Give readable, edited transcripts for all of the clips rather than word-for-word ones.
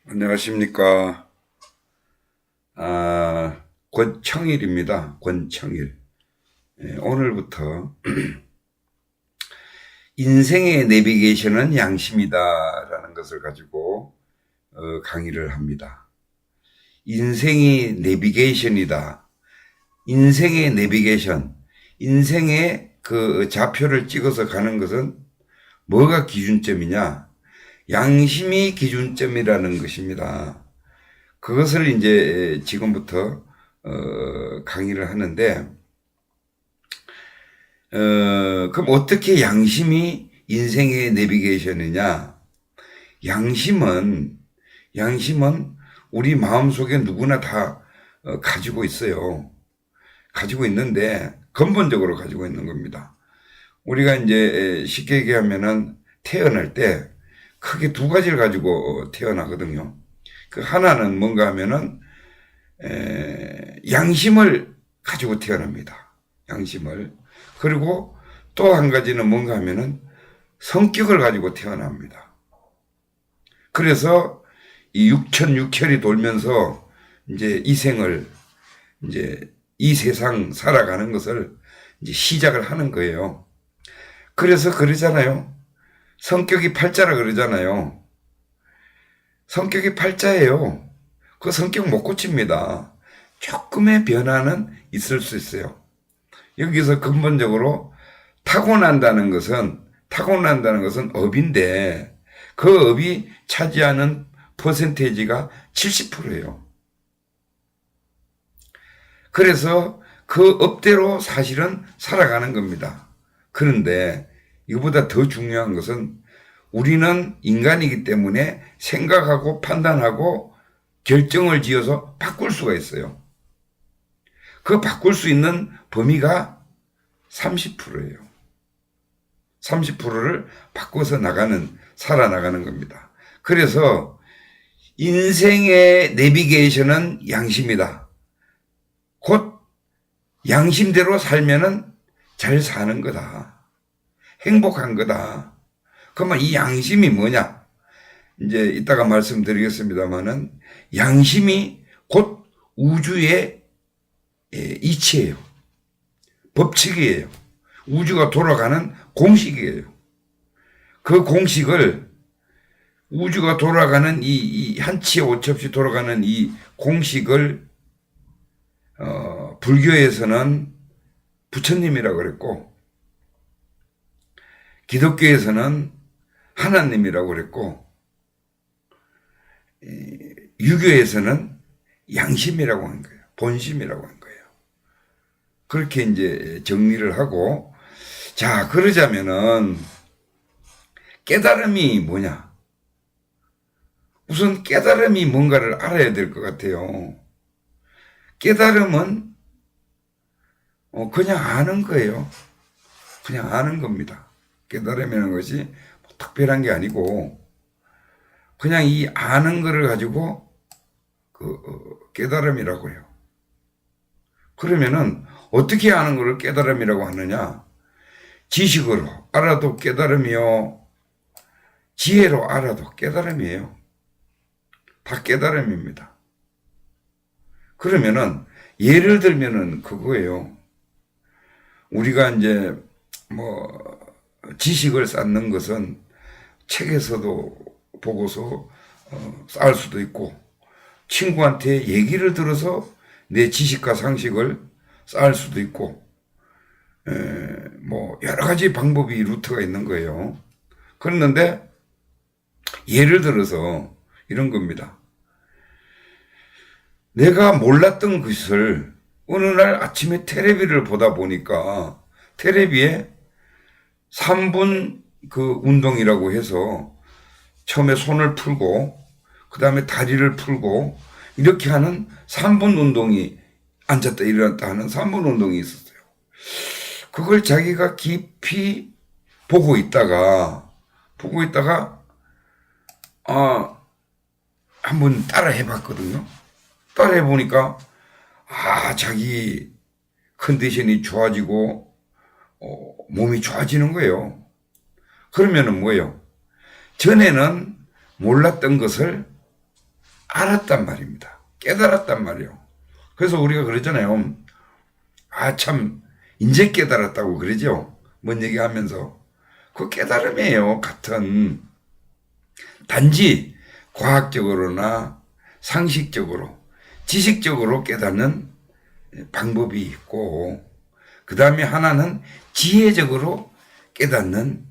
안녕하십니까. 권청일입니다. 권청일. 오늘부터 인생의 내비게이션은 양심이다라는 것을 가지고 강의를 합니다. 인생이 내비게이션이다. 인생의 내비게이션, 인생의 그 좌표를 찍어서 가는 것은 뭐가 기준점이냐? 양심이 기준점이라는 것입니다. 그것을 이제 지금부터 강의를 하는데, 그럼 어떻게 양심이 인생의 내비게이션이냐? 양심은 우리 마음속에 누구나 다 가지고 있어요. 가지고 있는데 근본적으로 가지고 있는 겁니다. 우리가 이제 쉽게 얘기하면은 태어날 때 크게 두 가지를 가지고 태어나거든요. 그 하나는 뭔가 하면은 양심을 가지고 태어납니다. 양심을. 그리고 또 한 가지는 뭔가 하면은 성격을 가지고 태어납니다. 그래서 이 육천육혈이 돌면서 이제 이 생을 이제 이 세상 살아가는 것을 이제 시작을 하는 거예요. 그래서 그러잖아요. 성격이 팔자라 그러잖아요. 성격이 팔자예요. 그 성격 못 고칩니다. 조금의 변화는 있을 수 있어요. 여기서 근본적으로 타고난다는 것은 업인데 그 업이 차지하는 퍼센테이지가 70%예요. 그래서 그 업대로 사실은 살아가는 겁니다. 그런데 이거보다 더 중요한 것은 우리는 인간이기 때문에 생각하고 판단하고 결정을 지어서 바꿀 수가 있어요. 그 바꿀 수 있는 범위가 30%예요. 30%를 바꿔서 살아나가는 겁니다. 그래서 인생의 내비게이션은 양심이다. 곧 양심대로 살면은 잘 사는 거다. 행복한 거다. 그러면 이 양심이 뭐냐? 이제 이따가 말씀드리겠습니다만은 양심이 곧 우주의 이치예요. 법칙이에요. 우주가 돌아가는 공식이에요. 그 공식을 우주가 돌아가는 이 한치의 오차없이 돌아가는 이 공식을 불교에서는 부처님이라고 그랬고 기독교에서는 하나님이라고 그랬고 유교에서는 양심이라고 한 거예요. 본심이라고 한 거예요. 그렇게 이제 정리를 하고 자 그러자면은 깨달음이 뭐냐? 우선 깨달음이 뭔가를 알아야 될 것 같아요. 깨달음은 그냥 아는 거예요. 그냥 아는 겁니다. 깨달음이라는 것이 특별한 게 아니고 그냥 이 아는 거를 가지고 깨달음이라고 해요. 그러면은 어떻게 아는 거를 깨달음이라고 하느냐? 지식으로 알아도 깨달음이요. 지혜로 알아도 깨달음이에요. 다 깨달음입니다. 그러면은 예를 들면은 그거예요. 우리가 이제 뭐 지식을 쌓는 것은 책에서도 보고서 쌓을 수도 있고 친구한테 얘기를 들어서 내 지식과 상식을 쌓을 수도 있고 뭐 여러 가지 방법이 루트가 있는 거예요. 그런데 예를 들어서 이런 겁니다. 내가 몰랐던 것을 어느 날 아침에 테레비를 보다 보니까 테레비에 3분 그 운동이라고 해서 처음에 손을 풀고 그 다음에 다리를 풀고 이렇게 하는 3분 운동이 앉았다 일어났다 하는 3분 운동이 있었어요. 그걸 자기가 깊이 보고 있다가 한번 따라 해봤거든요. 따라 해보니까 자기 컨디션이 좋아지고 몸이 좋아지는 거예요. 그러면은 뭐예요? 전에는 몰랐던 것을 알았단 말입니다. 깨달았단 말이에요. 그래서 우리가 그러잖아요. 아, 참, 이제 깨달았다고 그러죠. 뭔 얘기 하면서. 그 깨달음이에요. 같은. 단지 과학적으로나 상식적으로, 지식적으로 깨닫는 방법이 있고, 그 다음에 하나는 지혜적으로 깨닫는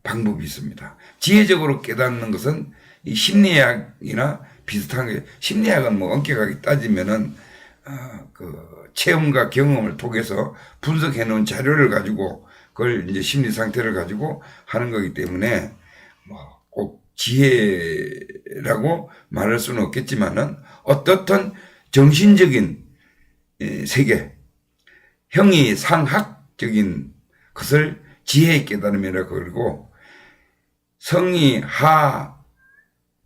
방법이 있습니다. 지혜적으로 깨닫는 것은 이 심리학이나 비슷한 게, 심리학은 뭐 엄격하게 따지면은 그 체험과 경험을 통해서 분석해 놓은 자료를 가지고 그걸 이제 심리 상태를 가지고 하는 거기 때문에 뭐 꼭 지혜라고 말할 수는 없겠지만은 어떻든 정신적인 세계, 형이상학적인 것을 지혜의 깨달음이라고 그러고 성이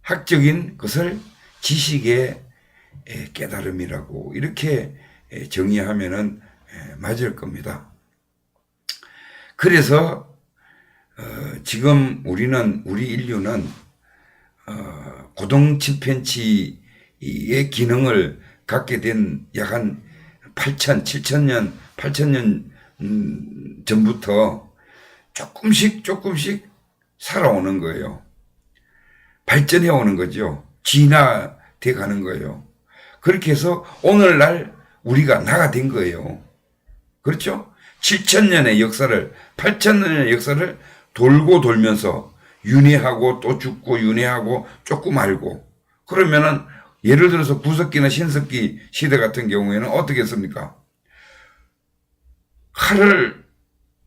하학적인 것을 지식의 깨달음이라고 이렇게 정의하면은 맞을 겁니다. 그래서 지금 우리 인류는 고동 침팬지의 기능을 갖게 된 약 한 7,000년, 8,000년 전부터 조금씩 살아오는 거예요. 발전해 오는 거죠. 진화돼 가는 거예요. 그렇게 해서 오늘날 우리가 나가 된 거예요. 그렇죠? 7,000년의 역사를, 8,000년의 역사를 돌고 돌면서 윤회하고 또 죽고 윤회하고 조금 알고 그러면은 예를 들어서 구석기나 신석기 시대 같은 경우에는 어떻게 했습니까?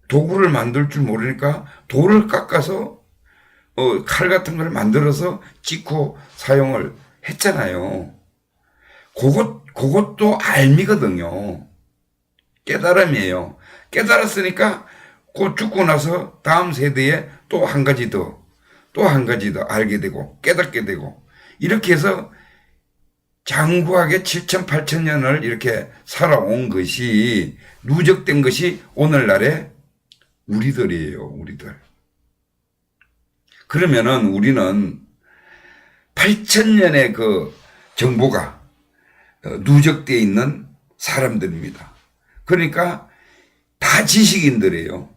도구를 만들 줄 모르니까 돌을 깎아서 칼 같은 걸 만들어서 찍고 사용을 했잖아요. 그것도 알미거든요. 깨달음이에요. 깨달았으니까 곧 죽고 나서 다음 세대에 또 한 가지 더 알게 되고 깨닫게 되고 이렇게 해서 장구하게 7천, 8천 년을 이렇게 살아온 것이 누적된 것이 오늘날의 우리들이에요. 우리들. 그러면은 우리는 8천 년의 그 정보가 누적되어 있는 사람들입니다. 그러니까 다 지식인들이에요.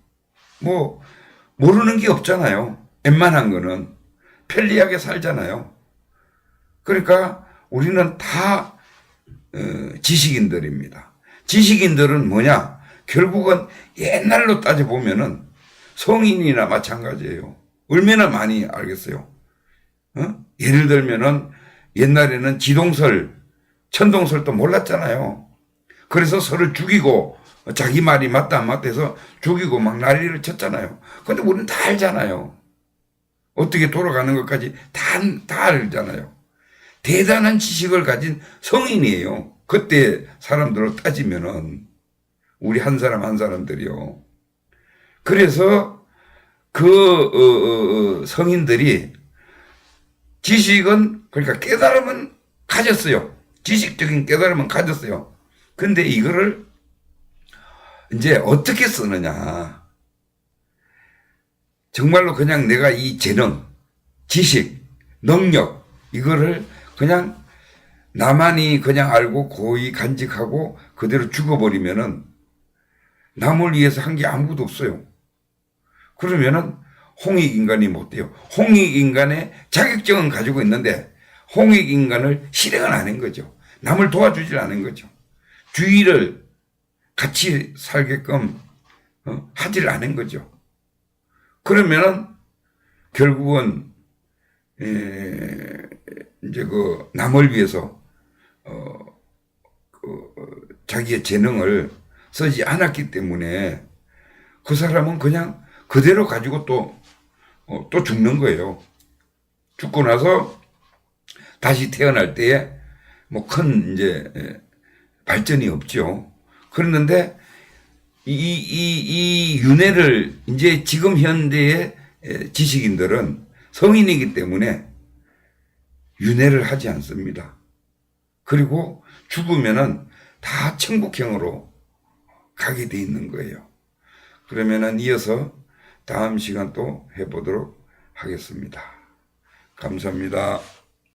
뭐 모르는 게 없잖아요. 웬만한 거는 편리하게 살잖아요. 그러니까 우리는 다 지식인들입니다. 지식인들은 뭐냐? 결국은 옛날로 따져보면은 성인이나 마찬가지예요. 얼마나 많이 알겠어요. 예를 들면은 옛날에는 지동설, 천동설도 몰랐잖아요. 그래서 서로 죽이고 자기 말이 맞다 안 맞다 해서 죽이고 막 난리를 쳤잖아요. 근데 우리는 다 알잖아요. 어떻게 돌아가는 것까지 다 알잖아요. 대단한 지식을 가진 성인이에요. 그때 사람들로 따지면은 우리 한 사람 한 사람들이요. 그래서 그 성인들이 지식은 그러니까 깨달음은 가졌어요. 지식적인 깨달음은 가졌어요. 근데 이거를 이제 어떻게 쓰느냐. 정말로 그냥 내가 이 재능, 지식, 능력 이거를 그냥 나만이 그냥 알고 고이 간직하고 그대로 죽어버리면은 남을 위해서 한 게 아무것도 없어요. 그러면은 홍익인간이 못 돼요. 홍익인간의 자격증은 가지고 있는데 홍익인간을 실행을 안 한 거죠. 남을 도와주질 않은 거죠. 주의를 같이 살게끔 하질 않은 거죠. 그러면은 결국은 이제 그 남을 위해서 자기의 재능을 쓰지 않았기 때문에 그 사람은 그냥 그대로 가지고 또 죽는 거예요. 죽고 나서 다시 태어날 때에 뭐 큰 이제 발전이 없죠. 그랬는데 이 윤회를 이제 지금 현대의 지식인들은 성인이기 때문에 윤회를 하지 않습니다. 그리고 죽으면은 다 천국형으로 가게 돼 있는 거예요. 그러면은 이어서 다음 시간 또 해보도록 하겠습니다. 감사합니다.